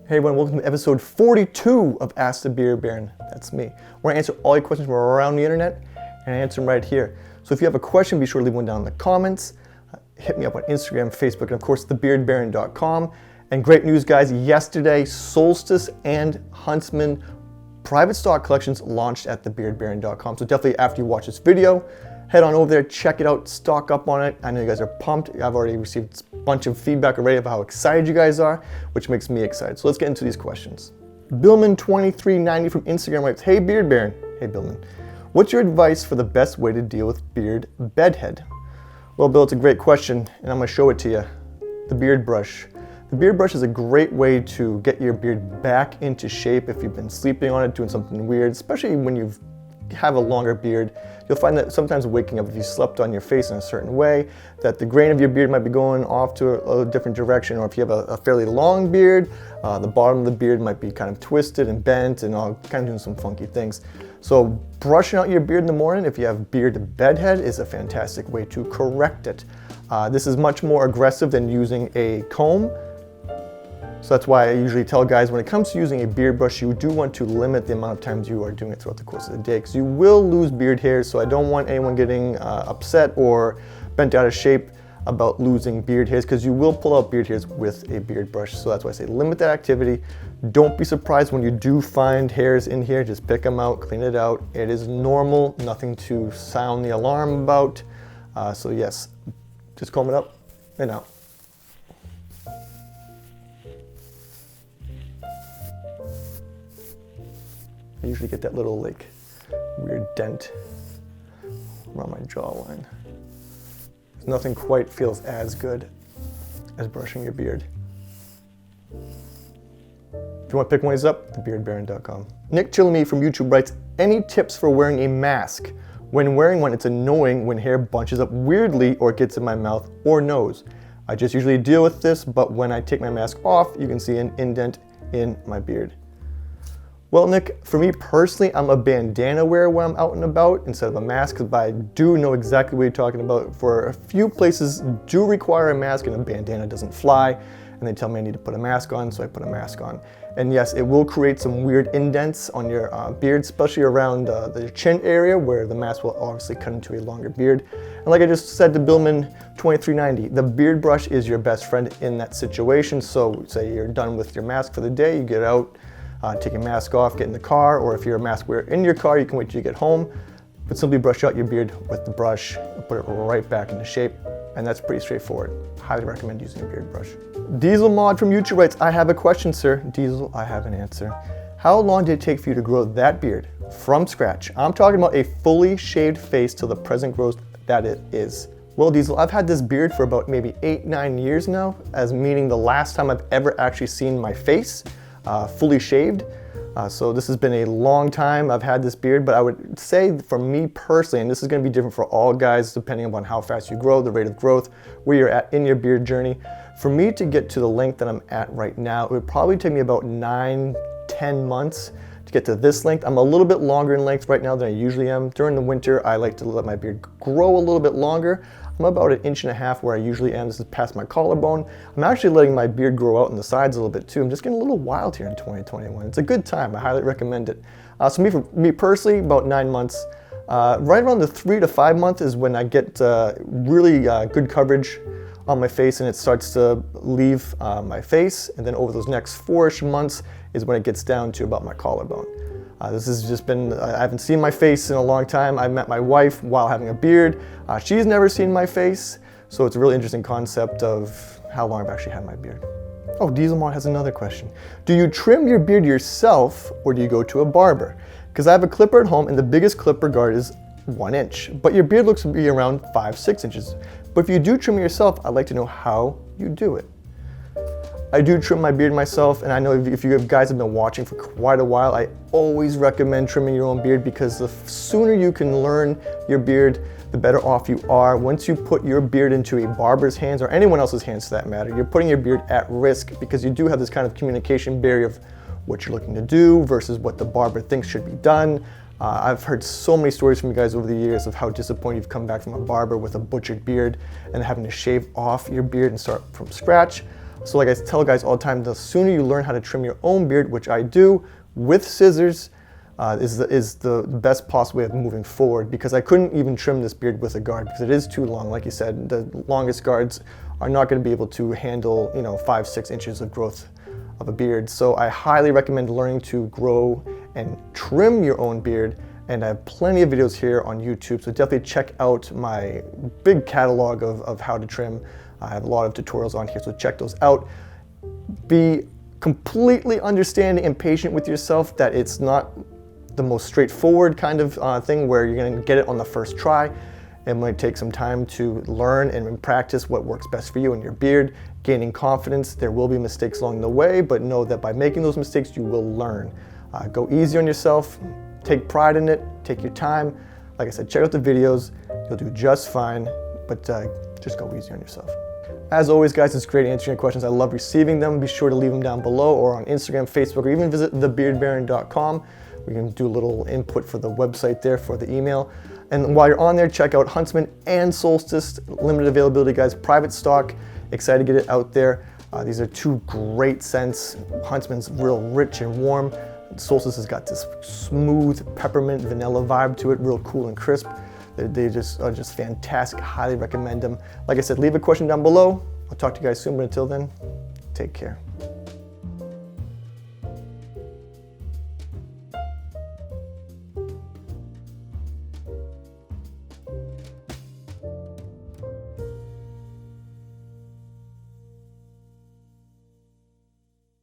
Hey everyone, welcome to episode 42 of Ask the Beard Baron. That's me. We're gonna answer all your questions from around the internet and answer them right here. So if you have a question, be sure to leave one down in the comments. Hit me up on Instagram, Facebook, and of course thebeardbaron.com. And great news, guys, yesterday, Solstice and Huntsman private stock collections launched at thebeardbaron.com. So definitely after you watch this video, head on over there, check it out, stock up on it. I know you guys are pumped. I've already received a bunch of feedback already about how excited you guys are, which makes me excited. So let's get into these questions. Billman2390 from Instagram writes, hey Beard Baron. Hey Billman. What's your advice for the best way to deal with beard bedhead? Well, Bill, it's a great question, and I'm gonna show it to you. The beard brush. The beard brush is a great way to get your beard back into shape if you've been sleeping on it, doing something weird, especially when you have a longer beard. You'll find that sometimes waking up, if you slept on your face in a certain way, that the grain of your beard might be going off to a different direction, or if you have a fairly long beard, the bottom of the beard might be kind of twisted and bent and all kind of doing some funky things. So brushing out your beard in the morning, if you have beard bedhead, is a fantastic way to correct it. This is much more aggressive than using a comb. So that's why I usually tell guys when it comes to using a beard brush, you do want to limit the amount of times you are doing it throughout the course of the day, because you will lose beard hairs. So I don't want anyone getting upset or bent out of shape about losing beard hairs, because you will pull out beard hairs with a beard brush. So that's why I say limit that activity. Don't be surprised when you do find hairs in here. Just pick them out, clean it out. It is normal, nothing to sound the alarm about. So yes, just comb it up and out. I usually get that little like weird dent around my jawline. Nothing quite feels as good as brushing your beard. If you want to pick one of these up, thebeardbaron.com. Nick Chillamy from YouTube writes, any tips for wearing a mask? When wearing one, it's annoying when hair bunches up weirdly or gets in my mouth or nose. I just usually deal with this, but when I take my mask off, you can see an indent in my beard. Well, Nick, for me personally, I'm a bandana wearer when I'm out and about instead of a mask, but I do know exactly what you're talking about. For a few places do require a mask and a bandana doesn't fly, and they tell me I need to put a mask on, so I put a mask on. And yes, it will create some weird indents on your beard, especially around the chin area where the mask will obviously cut into a longer beard. And like I just said to Billman2390, the beard brush is your best friend in that situation. So say you're done with your mask for the day, you get out, take your mask off, get in the car, or if you're a mask wearer in your car, you can wait till you get home, but simply brush out your beard with the brush, put it right back into shape, and that's pretty straightforward. Highly recommend using a beard brush. Diesel Mod from YouTube writes, I have a question, sir. Diesel, I have an answer. How long did it take for you to grow that beard from scratch? I'm talking about a fully shaved face till the present growth that it is. Well, Diesel, I've had this beard for about maybe 8-9 years now, as meaning the last time I've ever actually seen my face fully shaved. So this has been a long time I've had this beard, but I would say for me personally, and this is going to be different for all guys depending upon how fast you grow, the rate of growth, where you're at in your beard journey. For me to get to the length that I'm at right now, it would probably take me about 9-10 months to get to this length. I'm a little bit longer in length right now than I usually am. During the winter, I like to let my beard grow a little bit longer. I'm about 1.5 inches where I usually am. This is past my collarbone. I'm actually letting my beard grow out on the sides a little bit too. I'm just getting a little wild here in 2021. It's a good time. I highly recommend it. So for me personally, about 9 months. Right around the 3 to 5 months is when I get really good coverage on my face and it starts to leave my face. And then over those next 4-ish months is when it gets down to about my collarbone. This has just been, I haven't seen my face in a long time. I met my wife while having a beard. She's never seen my face. So it's a really interesting concept of how long I've actually had my beard. Oh, Dieselmont has another question. Do you trim your beard yourself or do you go to a barber? Because I have a clipper at home and the biggest clipper guard is 1 inch, but your beard looks to be around 5-6 inches. But if you do trim it yourself, I'd like to know how you do it. I do trim my beard myself, and I know if you guys have been watching for quite a while, I always recommend trimming your own beard because the sooner you can learn your beard, the better off you are. Once you put your beard into a barber's hands, or anyone else's hands for that matter, you're putting your beard at risk because you do have this kind of communication barrier of what you're looking to do versus what the barber thinks should be done. I've heard so many stories from you guys over the years of how disappointed you've come back from a barber with a butchered beard and having to shave off your beard and start from scratch. So like I tell guys all the time, the sooner you learn how to trim your own beard, which I do with scissors, is the best possible way of moving forward, because I couldn't even trim this beard with a guard because it is too long. Like you said, the longest guards are not going to be able to handle, 5-6 inches of growth of a beard. So I highly recommend learning to grow and trim your own beard, and I have plenty of videos here on YouTube, so definitely check out my big catalog of how to trim. I have a lot of tutorials on here, so check those out. Be completely understanding and patient with yourself that it's not the most straightforward kind of thing where you're going to get it on the first try. It might take some time to learn and practice what works best for you and your beard, gaining confidence. There will be mistakes along the way, but know that by making those mistakes, you will learn. Go easy on yourself, take pride in it, take your time. Like I said, check out the videos, you'll do just fine, but just go easy on yourself. As always, guys, it's great answering your questions. I love receiving them. Be sure to leave them down below or on Instagram, Facebook, or even visit thebeardbaron.com. We can do a little input for the website there for the email. And while you're on there, check out Huntsman and Solstice, limited availability, guys, private stock. Excited to get it out there. These are two great scents. Huntsman's real rich and warm. Solstice has got this smooth peppermint vanilla vibe to it, real cool and crisp. They just are just fantastic. Highly recommend them. Like I said, leave a question down below. I'll talk to you guys soon, but until then, take care.